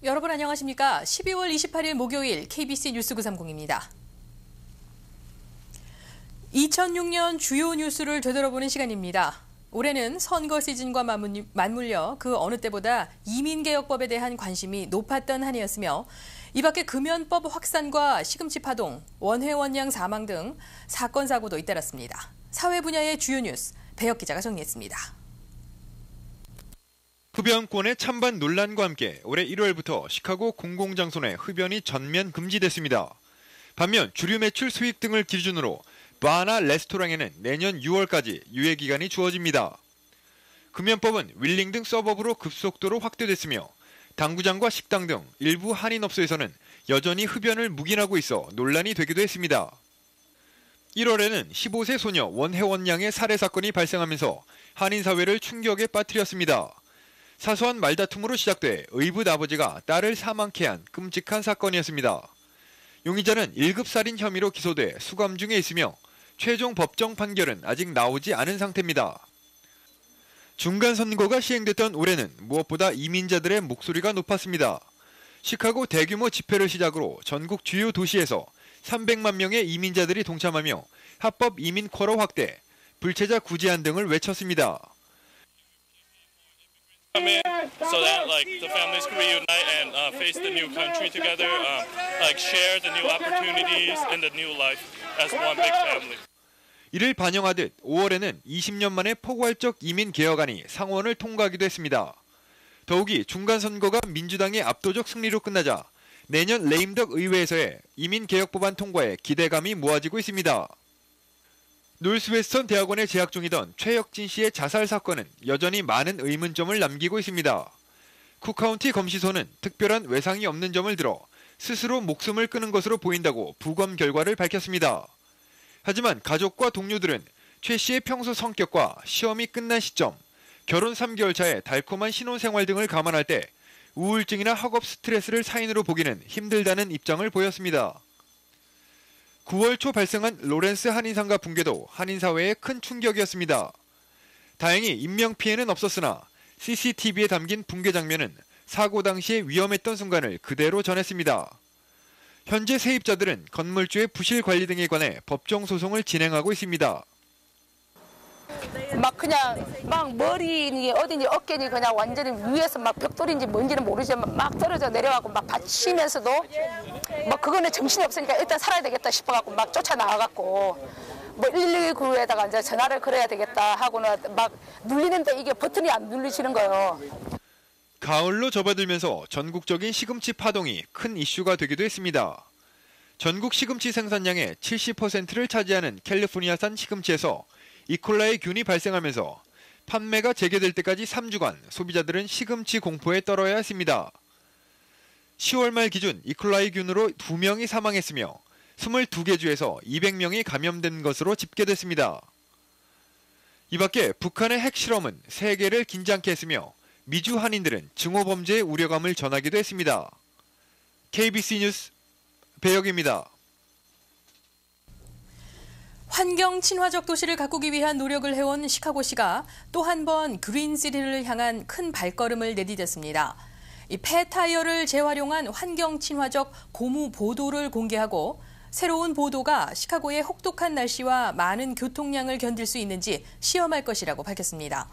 여러분 안녕하십니까? 12월 28일 목요일 KBC 뉴스 930입니다. 2006년 주요 뉴스를 되돌아보는 시간입니다. 올해는 선거 시즌과 맞물려 그 어느 때보다 이민개혁법에 대한 관심이 높았던 한 해였으며 이 밖에 금연법 확산과 시금치 파동, 원회원양 사망 등 사건 사고도 잇따랐습니다. 사회 분야의 주요 뉴스, 배혁 기자가 정리했습니다. 흡연권의 찬반 논란과 함께 올해 1월부터 시카고 공공장소 내 흡연이 전면 금지됐습니다. 반면 주류 매출 수익 등을 기준으로 바나 레스토랑에는 내년 6월까지 유예 기간이 주어집니다. 금연법은 윌링 등 서버브로 급속도로 확대됐으며 당구장과 식당 등 일부 한인업소에서는 여전히 흡연을 묵인하고 있어 논란이 되기도 했습니다. 1월에는 15세 소녀 원혜원 양의 살해 사건이 발생하면서 한인 사회를 충격에 빠뜨렸습니다. 사소한 말다툼으로 시작돼 의붓 아버지가 딸을 사망케 한 끔찍한 사건이었습니다. 용의자는 1급 살인 혐의로 기소돼 수감 중에 있으며 최종 법정 판결은 아직 나오지 않은 상태입니다. 중간선거가 시행됐던 올해는 무엇보다 이민자들의 목소리가 높았습니다. 시카고 대규모 집회를 시작으로 전국 주요 도시에서 300만 명의 이민자들이 동참하며 합법 이민 쿼터 확대, 불체자 구제안 등을 외쳤습니다. So that the families can reunite and face the new country together, share the new opportunities and the new life as one big family. 이를 반영하듯 5월에는 20년 만에 포괄적 이민 개혁안이 상원을 통과하기도 했습니다. 더욱이 중간선거가 민주당의 압도적 승리로 끝나자 내년 레임덕 의회에서의 이민 개혁 법안 통과에 기대감이 모아지고 있습니다. 노스웨스턴 대학원에 재학 중이던 최혁진 씨의 자살 사건은 여전히 많은 의문점을 남기고 있습니다. 쿡카운티 검시소는 특별한 외상이 없는 점을 들어 스스로 목숨을 끊은 것으로 보인다고 부검 결과를 밝혔습니다. 하지만 가족과 동료들은 최 씨의 평소 성격과 시험이 끝난 시점, 결혼 3개월 차의 달콤한 신혼생활 등을 감안할 때 우울증이나 학업 스트레스를 사인으로 보기는 힘들다는 입장을 보였습니다. 9월 초 발생한 로렌스 한인상가 붕괴도 한인사회에 큰 충격이었습니다. 다행히 인명피해는 없었으나 CCTV에 담긴 붕괴 장면은 사고 당시에 위험했던 순간을 그대로 전했습니다. 현재 세입자들은 건물주의 부실 관리 등에 관해 법정 소송을 진행하고 있습니다. 막 머리 어디니 어깨니 그냥 완전히 위에서 막 벽돌인지 뭔지는 모르지만 막 떨어져 내려가고 막 받치면서도 막 그거는 정신이 없으니까 일단 살아야 되겠다 싶어갖고 막 쫓아나와갖고 뭐 119에다가 이제 전화를 걸어야 되겠다 하고는 막 눌리는데 이게 버튼이 안 눌리시는 거예요. 가을로 접어들면서 전국적인 시금치 파동이 큰 이슈가 되기도 했습니다. 전국 시금치 생산량의 70%를 차지하는 캘리포니아산 시금치에서 이콜라이 균이 발생하면서 판매가 재개될 때까지 3주간 소비자들은 시금치 공포에 떨어야 했습니다. 10월 말 기준 이콜라이 균으로 2명이 사망했으며 22개 주에서 200명이 감염된 것으로 집계됐습니다. 이 밖에 북한의 핵실험은 세계를 긴장케 했으며 미주 한인들은 증오범죄의 우려감을 전하기도 했습니다. KBC 뉴스 배혁입니다. 환경 친화적 도시를 가꾸기 위한 노력을 해온 시카고시가 또 한 번 그린시티를 향한 큰 발걸음을 내디뎠습니다. 이 폐타이어를 재활용한 환경 친화적 고무 보도를 공개하고 새로운 보도가 시카고의 혹독한 날씨와 많은 교통량을 견딜 수 있는지 시험할 것이라고 밝혔습니다.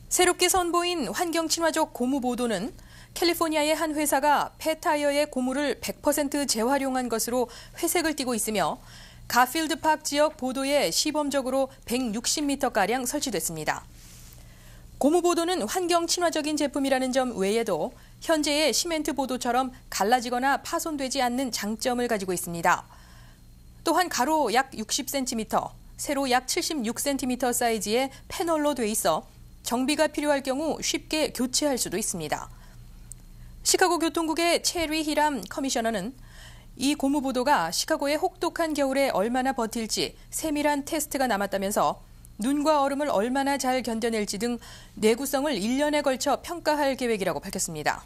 새롭게 선보인 환경 친화적 고무 보도는 캘리포니아의 한 회사가 폐타이어의 고무를 100% 재활용한 것으로 회색을 띠고 있으며 가필드 팍 지역 보도에 시범적으로 160m가량 설치됐습니다. 고무 보도는 환경 친화적인 제품이라는 점 외에도 현재의 시멘트 보도처럼 갈라지거나 파손되지 않는 장점을 가지고 있습니다. 또한 가로 약 60cm, 세로 약 76cm 사이즈의 패널로 돼 있어 정비가 필요할 경우 쉽게 교체할 수도 있습니다. 시카고 교통국의 체리 히람 커미셔너는 이 고무보도가 시카고의 혹독한 겨울에 얼마나 버틸지 세밀한 테스트가 남았다면서 눈과 얼음을 얼마나 잘 견뎌낼지 등 내구성을 1년에 걸쳐 평가할 계획이라고 밝혔습니다.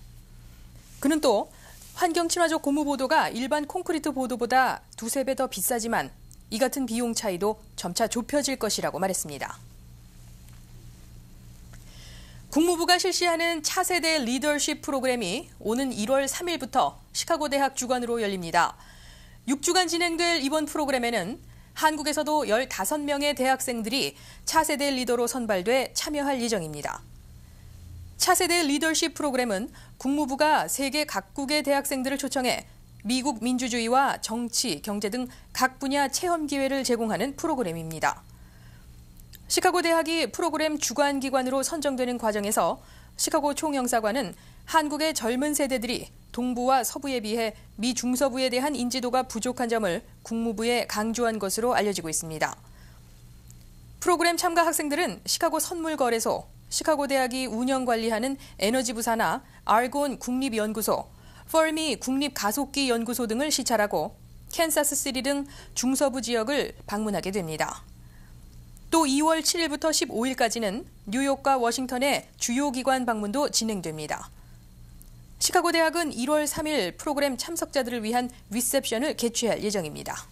그는 또 환경 친화적 고무보도가 일반 콘크리트 보도보다 2~3배 더 비싸지만 이 같은 비용 차이도 점차 좁혀질 것이라고 말했습니다. 국무부가 실시하는 차세대 리더십 프로그램이 오는 1월 3일부터 시카고 대학 주관으로 열립니다. 6주간 진행될 이번 프로그램에는 한국에서도 15명의 대학생들이 차세대 리더로 선발돼 참여할 예정입니다. 차세대 리더십 프로그램은 국무부가 세계 각국의 대학생들을 초청해 미국 민주주의와 정치, 경제 등 각 분야 체험 기회를 제공하는 프로그램입니다. 시카고 대학이 프로그램 주관 기관으로 선정되는 과정에서 시카고 총영사관은 한국의 젊은 세대들이 동부와 서부에 비해 미 중서부에 대한 인지도가 부족한 점을 국무부에 강조한 것으로 알려지고 있습니다. 프로그램 참가 학생들은 시카고 선물거래소, 시카고 대학이 운영-관리하는 에너지부사나 알곤 국립연구소, 퍼미 국립가속기 연구소 등을 시찰하고 캔사스시티 등 중서부 지역을 방문하게 됩니다. 또 2월 7일부터 15일까지는 뉴욕과 워싱턴의 주요 기관 방문도 진행됩니다. 시카고 대학은 1월 3일 프로그램 참석자들을 위한 리셉션을 개최할 예정입니다.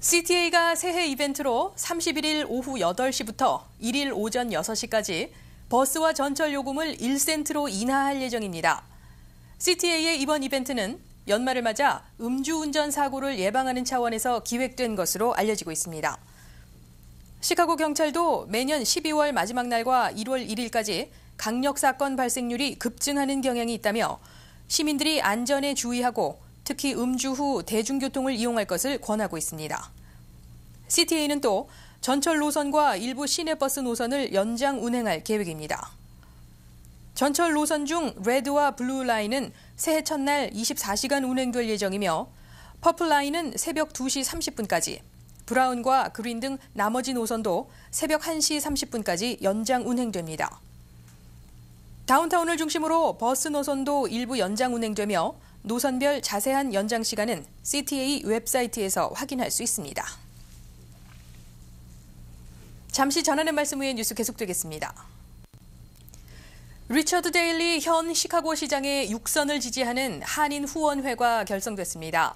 CTA가 새해 이벤트로 31일 오후 8시부터 1일 오전 6시까지 버스와 전철 요금을 1센트로 인하할 예정입니다. CTA의 이번 이벤트는 연말을 맞아 음주운전 사고를 예방하는 차원에서 기획된 것으로 알려지고 있습니다. 시카고 경찰도 매년 12월 마지막 날과 1월 1일까지 강력사건 발생률이 급증하는 경향이 있다며 시민들이 안전에 주의하고 특히 음주 후 대중교통을 이용할 것을 권하고 있습니다. CTA는 또 전철 노선과 일부 시내버스 노선을 연장 운행할 계획입니다. 전철 노선 중 레드와 블루 라인은 새해 첫날 24시간 운행될 예정이며 퍼플 라인은 새벽 2시 30분까지, 브라운과 그린 등 나머지 노선도 새벽 1시 30분까지 연장 운행됩니다. 다운타운을 중심으로 버스 노선도 일부 연장 운행되며 노선별 자세한 연장 시간은 CTA 웹사이트에서 확인할 수 있습니다. 잠시 전하는 말씀 후에 뉴스 계속되겠습니다. 리처드 데일리 현 시카고 시장의 육선을 지지하는 한인 후원회가 결성됐습니다.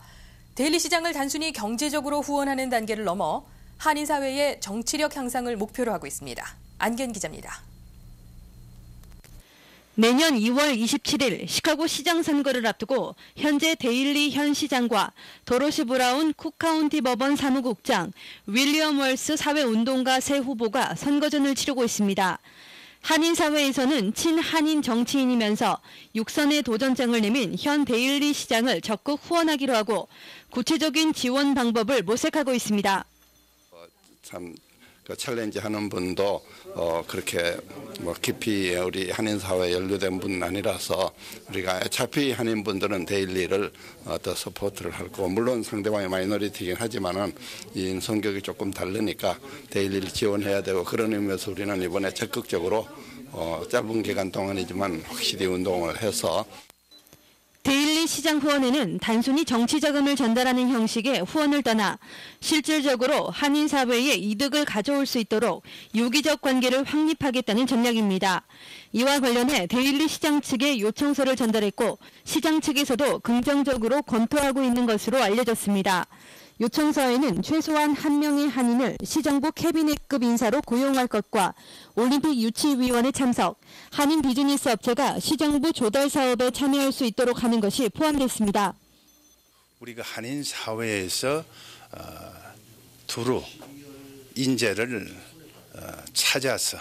데일리 시장을 단순히 경제적으로 후원하는 단계를 넘어 한인 사회의 정치력 향상을 목표로 하고 있습니다. 안견 기자입니다. 내년 2월 27일 시카고 시장 선거를 앞두고 현재 데일리 현 시장과 도로시 브라운 쿡카운티 법원 사무국장, 윌리엄 월스 사회운동가 세 후보가 선거전을 치르고 있습니다. 한인 사회에서는 친한인 정치인이면서 육선의 도전장을 내민 현 데일리 시장을 적극 후원하기로 하고 구체적인 지원 방법을 모색하고 있습니다. 참 챌린지하는 분도 그렇게 깊이 우리 한인 사회에 연루된 분은 아니라서 우리가 어차피 한인 분들은 데일리를 더 서포트를 할 거고, 물론 상대방이 마이너리티이긴 하지만은 이 성격이 조금 다르니까 데일리를 지원해야 되고, 그런 의미에서 우리는 이번에 적극적으로 짧은 기간 동안이지만 확실히 운동을 해서. 데일리 시장 후원회는 단순히 정치 자금을 전달하는 형식의 후원을 떠나 실질적으로 한인 사회에 이득을 가져올 수 있도록 유기적 관계를 확립하겠다는 전략입니다. 이와 관련해 데일리 시장 측에 요청서를 전달했고 시장 측에서도 긍정적으로 검토하고 있는 것으로 알려졌습니다. 요청서에는 최소한 1명의 한인을 시정부 캐비넷급 인사로 고용할 것과 올림픽 유치위원회 참석, 한인 비즈니스 업체가 시정부 조달 사업에 참여할 수 있도록 하는 것이 포함됐습니다. 우리가 한인 사회에서 두루 인재를 찾아서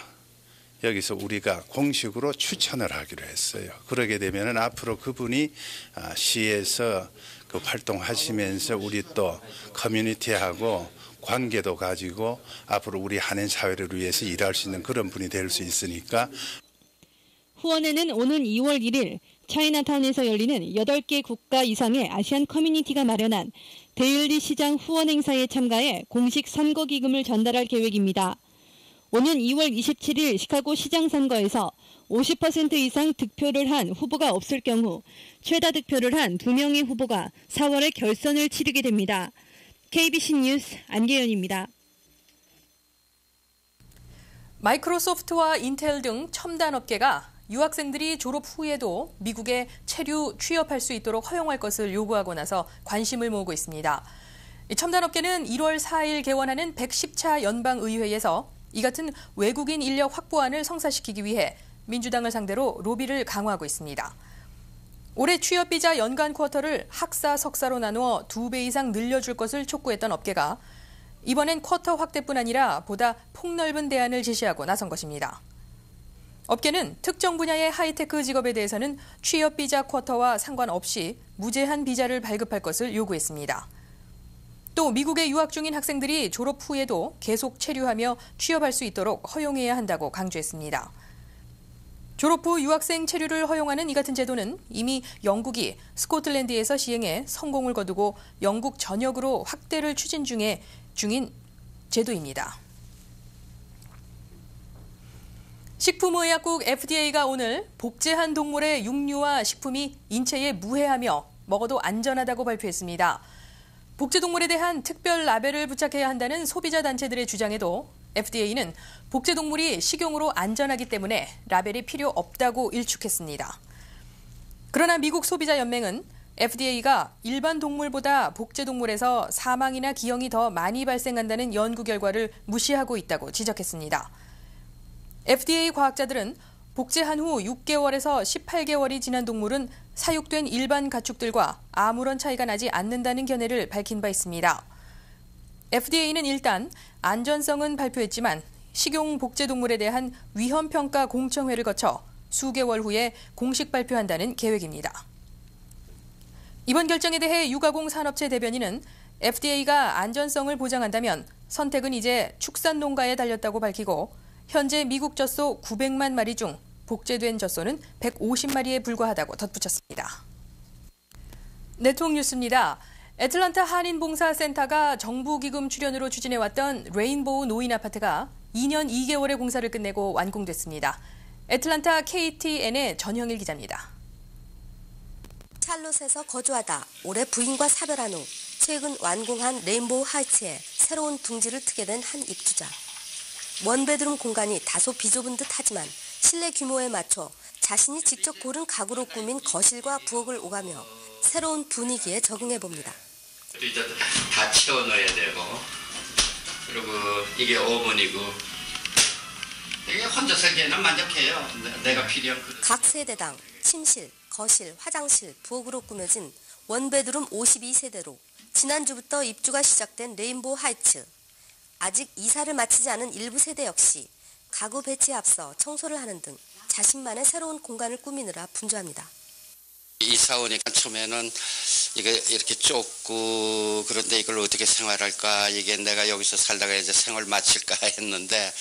여기서 우리가 공식으로 추천을 하기로 했어요. 그러게 되면 앞으로 그분이 시에서 그 활동하시면서 우리 또 커뮤니티하고 관계도 가지고 앞으로 우리 한인 사회를 위해서 일할 수 있는 그런 분이 될 수 있으니까. 후원회는 오는 2월 1일 차이나타운에서 열리는 8개 국가 이상의 아시안 커뮤니티가 마련한 데일리 시장 후원 행사에 참가해 공식 선거 기금을 전달할 계획입니다. 오는 2월 27일 시카고 시장 선거에서 50% 이상 득표를 한 후보가 없을 경우 최다 득표를 한 2명의 후보가 4월에 결선을 치르게 됩니다. KBC 뉴스 안계연입니다. 마이크로소프트와 인텔 등 첨단 업계가 유학생들이 졸업 후에도 미국에 체류 취업할 수 있도록 허용할 것을 요구하고 나서 관심을 모으고 있습니다. 첨단 업계는 1월 4일 개원하는 110차 연방의회에서 이 같은 외국인 인력 확보안을 성사시키기 위해 민주당을 상대로 로비를 강화하고 있습니다. 올해 취업비자 연간 쿼터를 학사, 석사로 나누어 2배 이상 늘려줄 것을 촉구했던 업계가 이번엔 쿼터 확대뿐 아니라 보다 폭넓은 대안을 제시하고 나선 것입니다. 업계는 특정 분야의 하이테크 직업에 대해서는 취업비자 쿼터와 상관없이 무제한 비자를 발급할 것을 요구했습니다. 또 미국에 유학 중인 학생들이 졸업 후에도 계속 체류하며 취업할 수 있도록 허용해야 한다고 강조했습니다. 졸업 후 유학생 체류를 허용하는 이 같은 제도는 이미 영국이 스코틀랜드에서 시행해 성공을 거두고 영국 전역으로 확대를 추진 중인 제도입니다. 식품의약국 FDA가 오늘 복제한 동물의 육류와 식품이 인체에 무해하며 먹어도 안전하다고 발표했습니다. 복제동물에 대한 특별 라벨을 부착해야 한다는 소비자 단체들의 주장에도 FDA는 복제동물이 식용으로 안전하기 때문에 라벨이 필요 없다고 일축했습니다. 그러나 미국 소비자연맹은 FDA가 일반 동물보다 복제동물에서 사망이나 기형이 더 많이 발생한다는 연구 결과를 무시하고 있다고 지적했습니다. FDA 과학자들은 복제한 후 6개월에서 18개월이 지난 동물은 사육된 일반 가축들과 아무런 차이가 나지 않는다는 견해를 밝힌 바 있습니다. FDA는 일단 안전성은 발표했지만 식용 복제동물에 대한 위험평가 공청회를 거쳐 수개월 후에 공식 발표한다는 계획입니다. 이번 결정에 대해 유가공 산업체 대변인은 FDA가 안전성을 보장한다면 선택은 이제 축산 농가에 달렸다고 밝히고 현재 미국 젖소 900만 마리 중 복제된 젖소는 150마리에 불과하다고 덧붙였습니다. 네트워크 뉴스입니다. 애틀랜타 한인봉사센터가 정부기금 출연으로 추진해왔던 레인보우 노인 아파트가 2년 2개월의 공사를 끝내고 완공됐습니다. 애틀랜타 KTN의 전형일 기자입니다. 샬롯에서 거주하다 올해 부인과 사별한 후 최근 완공한 레인보우 하이츠에 새로운 둥지를 트게 된 한 입주자. 원베드룸 공간이 다소 비좁은 듯 하지만 실내 규모에 맞춰 자신이 직접 고른 가구로 꾸민 거실과 부엌을 오가며 새로운 분위기에 적응해봅니다. 이제 다 채워넣어야 되고 그리고 이게 오븐이고 이게 혼자 살기에는 만족해요. 내가 필요한 각 세대당 침실, 거실, 화장실, 부엌으로 꾸며진 원베드룸 52세대로 지난주부터 입주가 시작된 레인보우 하이츠. 아직 이사를 마치지 않은 일부 세대 역시 가구 배치에 앞서 청소를 하는 등 자신만의 새로운 공간을 꾸미느라 분주합니다. 이사 오니까 처음에는 이게 이렇게 좁고 그런데 이걸 어떻게 생활할까, 이게 내가 여기서 살다가 이제 생활 마칠까 했는데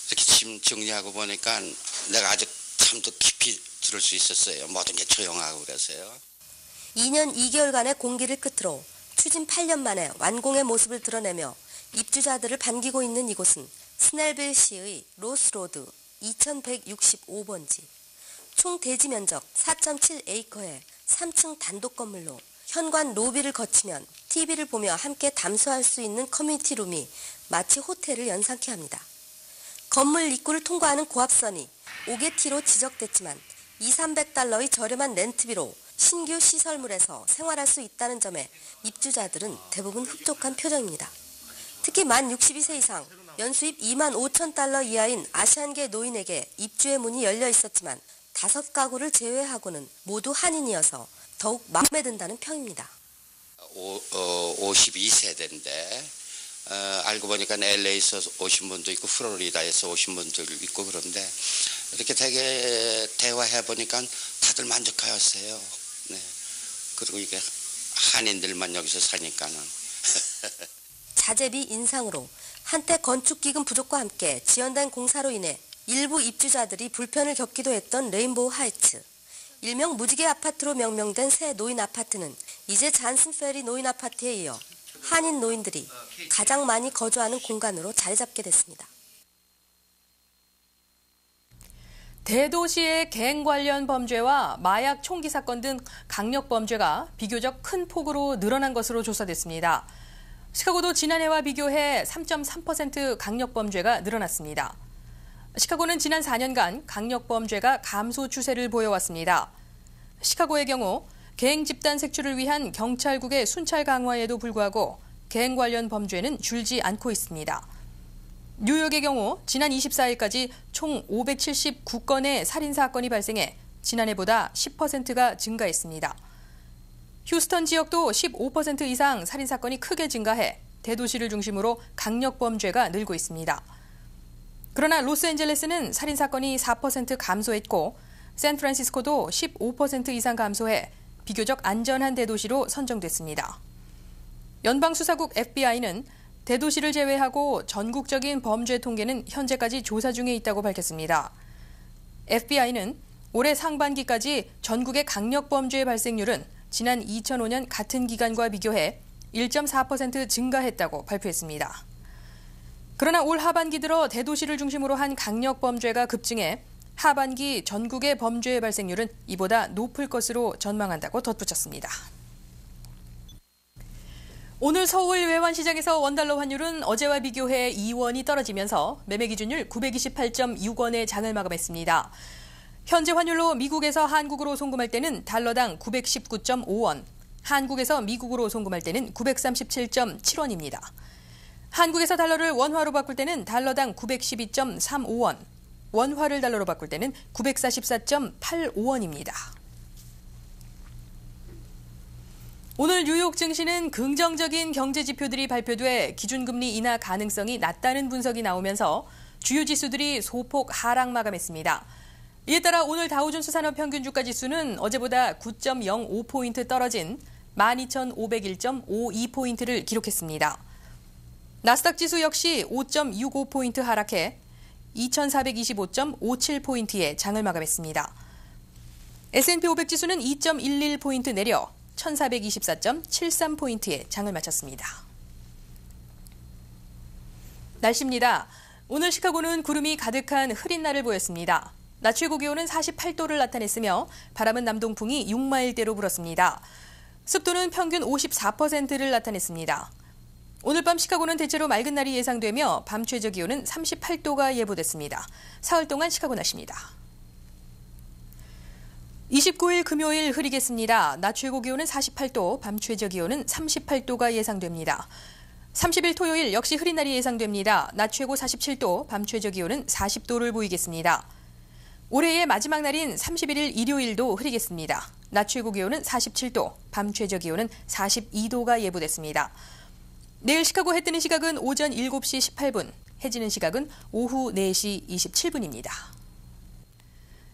이렇게 짐 정리하고 보니까 내가 아주 잠도 깊이 들을 수 있었어요. 모든 게 조용하고 그래서요. 2년 2개월간의 공기를 끝으로 추진 8년 만에 완공의 모습을 드러내며 입주자들을 반기고 있는 이곳은 스넬빌시의 로스로드 2165번지. 총 대지 면적 4.7에이커의 3층 단독 건물로 현관 로비를 거치면 TV를 보며 함께 담소할 수 있는 커뮤니티 룸이 마치 호텔을 연상케 합니다. 건물 입구를 통과하는 고압선이 5개티로 지적됐지만 200~300달러의 저렴한 렌트비로 신규 시설물에서 생활할 수 있다는 점에 입주자들은 대부분 흡족한 표정입니다. 특히 만 62세 이상, 연수입 25,000달러 이하인 아시안계 노인에게 입주의 문이 열려 있었지만 5가구를 제외하고는 모두 한인이어서 더욱 마음에 든다는 평입니다. 52세대인데 알고 보니까 LA에서 오신 분도 있고 플로리다에서 오신 분도 있고 그런데 이렇게 되게 대화해보니까 다들 만족하였어요. 네. 그리고 이게 한인들만 여기서 사니까는. 자재비 인상으로 한때 건축기금 부족과 함께 지연된 공사로 인해 일부 입주자들이 불편을 겪기도 했던 레인보우 하이츠. 일명 무지개 아파트로 명명된 새 노인 아파트는 이제 잔슨 페리 노인 아파트에 이어 한인 노인들이 가장 많이 거주하는 공간으로 자리 잡게 됐습니다. 대도시의 갱 관련 범죄와 마약 총기 사건 등 강력 범죄가 비교적 큰 폭으로 늘어난 것으로 조사됐습니다. 시카고도 지난해와 비교해 3.3% 강력 범죄가 늘어났습니다. 시카고는 지난 4년간 강력 범죄가 감소 추세를 보여왔습니다. 시카고의 경우 갱 집단 색출을 위한 경찰국의 순찰 강화에도 불구하고 갱 관련 범죄는 줄지 않고 있습니다. 뉴욕의 경우 지난 24일까지 총 579건의 살인사건이 발생해 지난해보다 10%가 증가했습니다. 휴스턴 지역도 15% 이상 살인사건이 크게 증가해 대도시를 중심으로 강력범죄가 늘고 있습니다. 그러나 로스앤젤레스는 살인사건이 4% 감소했고 샌프란시스코도 15% 이상 감소해 비교적 안전한 대도시로 선정됐습니다. 연방수사국 FBI는 대도시를 제외하고 전국적인 범죄 통계는 현재까지 조사 중에 있다고 밝혔습니다. FBI는 올해 상반기까지 전국의 강력범죄 발생률은 지난 2005년 같은 기간과 비교해 1.4% 증가했다고 발표했습니다. 그러나 올 하반기 들어 대도시를 중심으로 한 강력범죄가 급증해 하반기 전국의 범죄 발생률은 이보다 높을 것으로 전망한다고 덧붙였습니다. 오늘 서울 외환시장에서 원달러 환율은 어제와 비교해 2원이 떨어지면서 매매 기준율 928.6원에 장을 마감했습니다. 현재 환율로 미국에서 한국으로 송금할 때는 달러당 919.5원, 한국에서 미국으로 송금할 때는 937.7원입니다. 한국에서 달러를 원화로 바꿀 때는 달러당 912.35원, 원화를 달러로 바꿀 때는 944.85원입니다. 오늘 뉴욕 증시는 긍정적인 경제 지표들이 발표돼 기준금리 인하 가능성이 낮다는 분석이 나오면서 주요 지수들이 소폭 하락 마감했습니다. 이에 따라 오늘 다우존스 산업평균주가 지수는 어제보다 9.05포인트 떨어진 12,501.52포인트를 기록했습니다. 나스닥 지수 역시 5.65포인트 하락해 2,425.57포인트에 장을 마감했습니다. S&P 500 지수는 2.11포인트 내려 1,424.73포인트에 장을 마쳤습니다. 날씨입니다. 오늘 시카고는 구름이 가득한 흐린 날을 보였습니다. 낮 최고 기온은 48도를 나타냈으며 바람은 남동풍이 6마일대로 불었습니다. 습도는 평균 54%를 나타냈습니다. 오늘 밤 시카고는 대체로 맑은 날이 예상되며 밤 최저 기온은 38도가 예보됐습니다. 사흘 동안 시카고 날씨입니다. 29일 금요일 흐리겠습니다. 낮 최고 기온은 48도, 밤 최저 기온은 38도가 예상됩니다. 30일 토요일 역시 흐린 날이 예상됩니다. 낮 최고 47도, 밤 최저 기온은 40도를 보이겠습니다. 올해의 마지막 날인 31일 일요일도 흐리겠습니다. 낮 최고 기온은 47도, 밤 최저 기온은 42도가 예보됐습니다. 내일 시카고 해 뜨는 시각은 오전 7시 18분, 해 지는 시각은 오후 4시 27분입니다.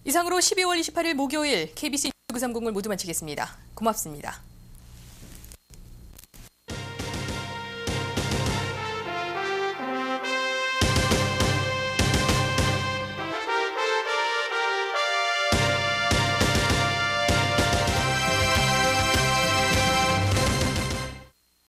이상으로 12월 28일 목요일 KBC 930을 모두 마치겠습니다. 고맙습니다.